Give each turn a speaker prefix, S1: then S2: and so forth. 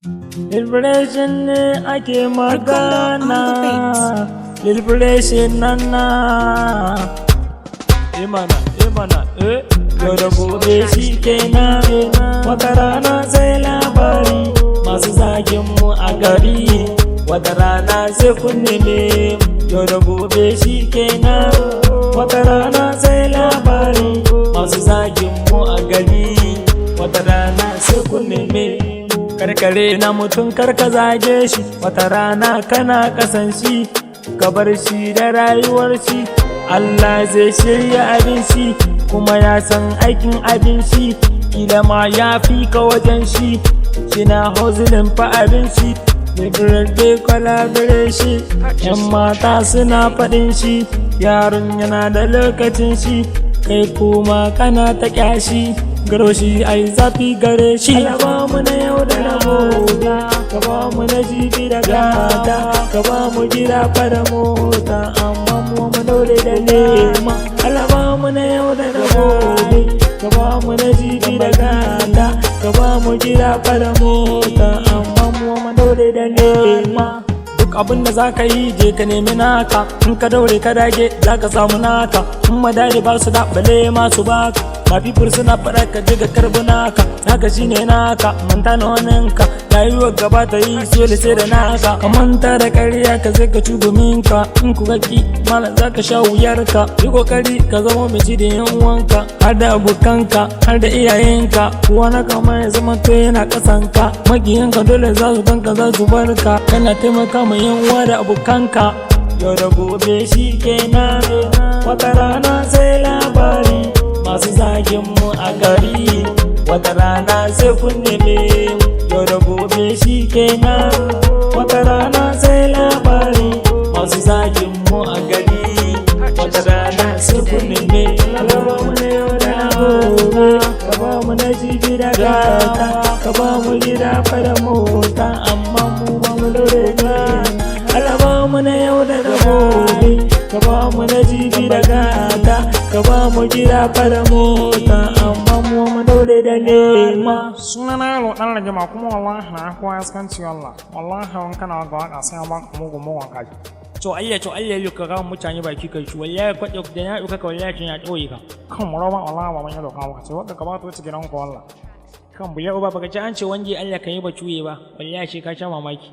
S1: Liberation ne ake magana, liberation nana. Imana, yau da gobe shikenan. Wata rana sai labari masu zagin mu a gari. Wata rana sai kun neme yau da gobe shikenan. Wata rana sai labari masu zagin mu a gari. Wata rana sai kun neme. Karkare na mutum karka zage shi, wata rana kana kasan shi, ka bar shi da rayuwar shi. Allah zai shirya abin shi, kuma ya san aikin abin shi. Kila ma ya fi ka wajen shi, shina hozilin fa abin shi. Liberate collaboration, yan mata suna faɗin shi, yaron yana da lokacin shi, kai kuma kana ta ƙyashi. Garo shi ai zafi gare shi. Alaba mu na yau da na gobe, ka ba mu na jibi da gata, ka ba mu gida fara mota, amma mu daure da nema. Alaba mu na yau da na gobe, ka ba mu na jibi da gata, ka ba mu gida fara mota, amma mu daure da nema. Duk abin da za ka yi je ka nemi naka, in ka daure ka dage za ka samu naka. In madari ba su da bale masu baka, mafi suna faɗa ka je ka karbi naka. Naka shine naka, manta na waninka, rayuwar gaba ta yi dole sai da naka. Ka manta da ƙarya ka zai ka ci guminka, in ku ki malam za ka sha wuyarka. Yi kokari ka zama mai ci da yan uwanka, har da abokanka, har da iyayenka. Kuwa na kama ya zama to yana ƙasanka, makiyanka dole za su ganka za su barka. Kana taimaka ma yan uwa da abokanka. Yau da gobe shikenan, wata rana sai labari masu zagin mu a gari. Wata rana sai kun neme yau da gobe shikenan. Wata rana sai labari masu zagin mu a gari. Wata rana sai kun neme. Alaba mu na yau da gobe, ka ba mu na jibi da gata, ka ba mu gida fara mota, amma mu ba mu daure ne. Alaba mu na yau da gobe, ka ba mu na jibi da gata, ka ba mu gida fara mota, amma mu daure da nema.
S2: Sunana yalo ɗan rajima kuma wallahi na kowa ya skanci Allah. Wallahi wani kana ga waka sai ba ka mugun kaji.
S1: To Allah yau ka ga mutane baki kai shi, wallahi kwaɗe da ya ɗauka ka wallahi ya ɗoye ka.
S2: Kan mu raba wallahi ba man yalo ka waka ce wadda ka ba ta wuce gidan ku wallah.
S1: Kan buya uba baka ci an ce wange Allah kan yi ba cuye ba, wallahi shi ka sha mamaki.